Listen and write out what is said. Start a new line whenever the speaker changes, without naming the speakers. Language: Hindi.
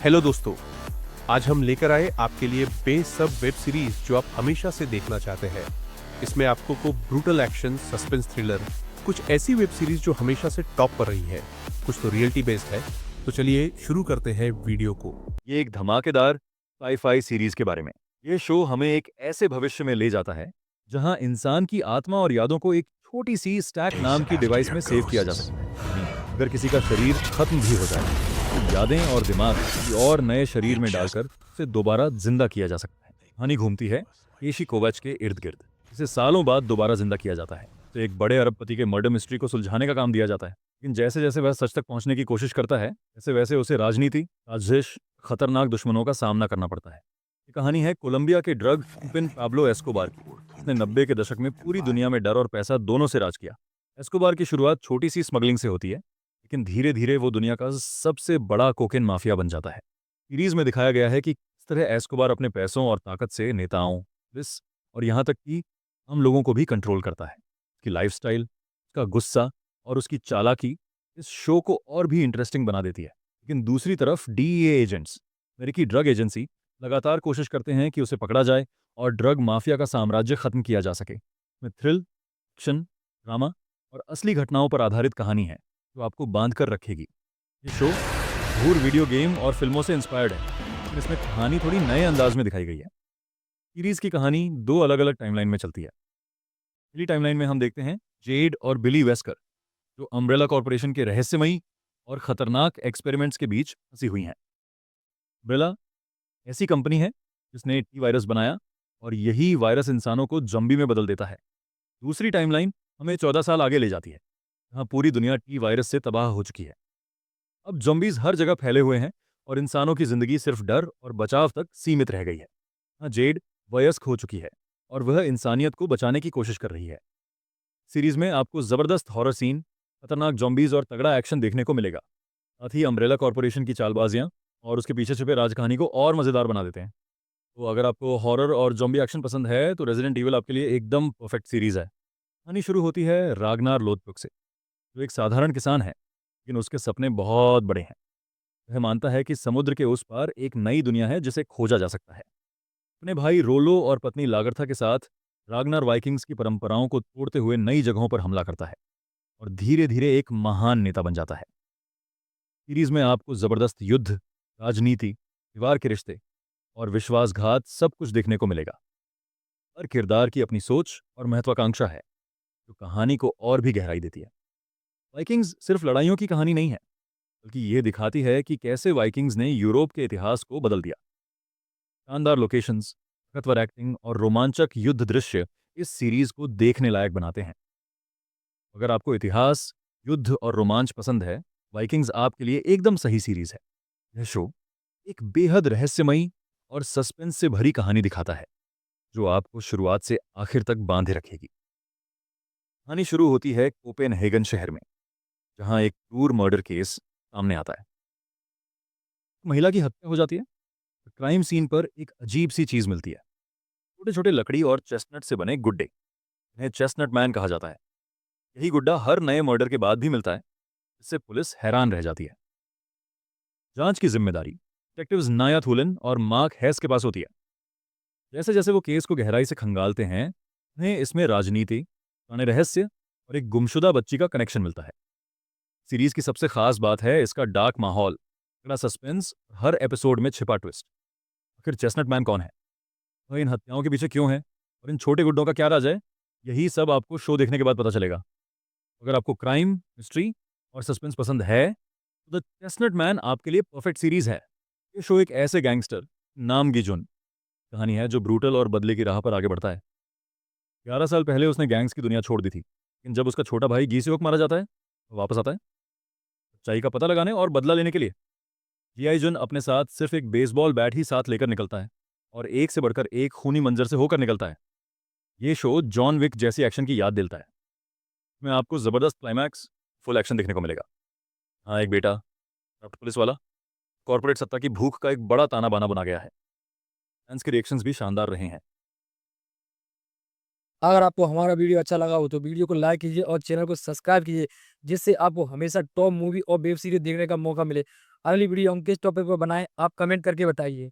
हेलो दोस्तों, आज हम लेकर आए आपके लिए बेसब वेब सीरीज जो आप हमेशा से देखना चाहते हैं। इसमें आपको को ब्रूटल एक्शन, सस्पेंस थ्रिलर, कुछ ऐसी वेब सीरीज जो हमेशा से टॉप पर रही है, कुछ तो रियलिटी बेस्ड है। तो चलिए शुरू करते हैं वीडियो को।
ये एक धमाकेदार साई-फाई सीरीज के बारे में। ये शो हमें एक ऐसे भविष्य में ले जाता है जहां इंसान की आत्मा और यादों को एक छोटी सी स्टैक नाम की डिवाइस में सेव किया जा सकता है। यानी अगर किसी का शरीर खत्म भी हो जाए तो यादें और दिमाग किसी और नए शरीर में डालकर उसे दोबारा जिंदा किया जा सकता है। कहानी घूमती है केशी कोवच के इर्द गिर्द। इसे सालों बाद दोबारा जिंदा किया जाता है तो एक बड़े अरबपति के मर्डर मिस्ट्री को सुलझाने का काम दिया जाता है। लेकिन जैसे जैसे वह सच तक पहुंचने की कोशिश करता है वैसे वैसे उसे राजनीति, साजिश, खतरनाक दुश्मनों का सामना करना पड़ता है। ये कहानी है कोलंबिया के ड्रग किंगपिन पाब्लो एस्कोबार की, जिसने 90 के दशक में पूरी दुनिया में डर और पैसा दोनों से राज किया। एस्कोबार की शुरुआत छोटी सी स्मगलिंग से होती है, लेकिन धीरे धीरे वो दुनिया का सबसे बड़ा कोकेन माफिया बन जाता है। सीरीज में दिखाया गया है कि किस तरह एस्कोबार अपने पैसों और ताकत से नेताओं, पुलिस और यहाँ तक कि हम लोगों को भी कंट्रोल करता है। उसकी लाइफस्टाइल, उसका गुस्सा और उसकी चालाकी इस शो को और भी इंटरेस्टिंग बना देती है। लेकिन दूसरी तरफ डीईए एजेंट्स, अमेरिकी ड्रग एजेंसी, लगातार कोशिश करते हैं कि उसे पकड़ा जाए और ड्रग माफिया का साम्राज्य खत्म किया जा सके। इसमें थ्रिल, एक्शन, ड्रामा और असली घटनाओं पर आधारित कहानी है जो आपको बांध कर रखेगी। ये शो भूर वीडियो गेम और फिल्मों से इंस्पायर्ड है, लेकिन इसमें कहानी थोड़ी नए अंदाज में दिखाई गई है। सीरीज की कहानी दो अलग अलग टाइमलाइन में चलती है। पहली टाइमलाइन में हम देखते हैं जेड और बिली वेस्कर, जो अम्ब्रेला कॉर्पोरेशन के रहस्यमयी और खतरनाक एक्सपेरिमेंट्स के बीच फंसी हुई हैं। अम्ब्रेला ऐसी कंपनी है जिसने टी वायरस बनाया और यही वायरस इंसानों को जम्बी में बदल देता है। दूसरी टाइमलाइन हमें 14 साल आगे ले जाती है, जहां पूरी दुनिया टी वायरस से तबाह हो चुकी है। अब जॉम्बीज हर जगह फैले हुए हैं और इंसानों की जिंदगी सिर्फ डर और बचाव तक सीमित रह गई है। हाँ, जेड वयस्क हो चुकी है और वह इंसानियत को बचाने की कोशिश कर रही है। सीरीज में आपको जबरदस्त हॉरर सीन, खतरनाक जॉम्बीज और तगड़ा एक्शन देखने को मिलेगा। साथ ही अम्ब्रेला कॉर्पोरेशन की चालबाजियां और उसके पीछे छुपे राज कहानी को और मजेदार बना देते हैं। तो अगर आपको हॉरर और जॉम्बी एक्शन पसंद है तो रेजिडेंट इविल आपके लिए एकदम परफेक्ट सीरीज है। कहानी शुरू होती है रागनार लोथब्रुक से, जो एक साधारण किसान है लेकिन उसके सपने बहुत बड़े हैं। वह मानता है कि समुद्र के उस पार एक नई दुनिया है जिसे खोजा जा सकता है। अपने भाई रोलो और पत्नी लागर्था के साथ रागनार वाइकिंग्स की परंपराओं को तोड़ते हुए नई जगहों पर हमला करता है और धीरे धीरे एक महान नेता बन जाता है। सीरीज में आपको जबरदस्त युद्ध, राजनीति, परिवार के रिश्ते और विश्वासघात सब कुछ देखने को मिलेगा। हर किरदार की अपनी सोच और महत्वाकांक्षा है जो कहानी को और भी गहराई देती है। वाइकिंग्स सिर्फ लड़ाइयों की कहानी नहीं है, बल्कि ये दिखाती है कि कैसे वाइकिंग्स ने यूरोप के इतिहास को बदल दिया। शानदार लोकेशंस, ताकतवर एक्टिंग और रोमांचक युद्ध दृश्य इस सीरीज को देखने लायक बनाते हैं। अगर आपको इतिहास, युद्ध और रोमांच पसंद है, वाइकिंग्स आपके लिए एकदम सही सीरीज है। यह शो एक बेहद रहस्यमयी और सस्पेंस से भरी कहानी दिखाता है जो आपको शुरुआत से आखिर तक बांधे रखेगी। कहानी शुरू होती है कोपेनहेगन शहर में, जहां एक क्रूर मर्डर केस सामने आता है। महिला की हत्या हो जाती है। क्राइम सीन पर एक अजीब सी चीज मिलती है, छोटे छोटे लकड़ी और चेस्टनट से बने गुड्डे। इन्हें चेस्टनट मैन कहा जाता है। यही गुड्डा हर नए मर्डर के बाद भी मिलता है, इससे पुलिस हैरान रह जाती है। जांच की जिम्मेदारी डिटेक्टिव्स नाया थुलिन और मार्क हैस के पास होती है। जैसे जैसे वो केस को गहराई से खंगालते हैं, उन्हें इसमें राजनीति, पुराने रहस्य और एक गुमशुदा बच्ची का कनेक्शन मिलता है। सीरीज की सबसे खास बात है इसका डार्क माहौल, तगड़ा सस्पेंस, हर एपिसोड में छिपा ट्विस्ट। आखिर चेस्टनट मैन कौन है, वह इन हत्याओं के पीछे क्यों है और इन छोटे गुड्डों का क्या राज है, यही सब आपको शो देखने के बाद पता चलेगा। अगर आपको क्राइम, मिस्ट्री और सस्पेंस पसंद है तो द चेस्टनट मैन आपके लिए परफेक्ट सीरीज है। ये शो एक ऐसे गैंगस्टर नाम गिजुन कहानी है जो ब्रूटल और बदले की राह पर आगे बढ़ता है। 11 साल पहले उसने गैंग्स की दुनिया छोड़ दी थी, लेकिन जब उसका छोटा भाई गीसियोक मारा जाता है वो वापस आता है सच्चाई का पता लगाने और बदला लेने के लिए। जीआई जुन अपने साथ सिर्फ एक बेसबॉल बैट ही साथ लेकर निकलता है और एक से बढ़कर एक खूनी मंजर से होकर निकलता है। ये शो जॉन विक जैसी एक्शन की याद दिलता है। इसमें आपको जबरदस्त क्लाइमैक्स, फुल एक्शन देखने को मिलेगा। हाँ, एक बेटा, करप्ट पुलिस वाला, कॉर्पोरेट सत्ता की भूख का एक बड़ा ताना बाना बना गया है। फैंस के रिएक्शंस भी शानदार रहे हैं।
अगर आपको हमारा वीडियो अच्छा लगा हो तो वीडियो को लाइक कीजिए और चैनल को सब्सक्राइब कीजिए, जिससे आपको हमेशा टॉप मूवी और वेब सीरीज देखने का मौका मिले। अगली वीडियो हम किस टॉपिक पर बनाएं, आप कमेंट करके बताइए।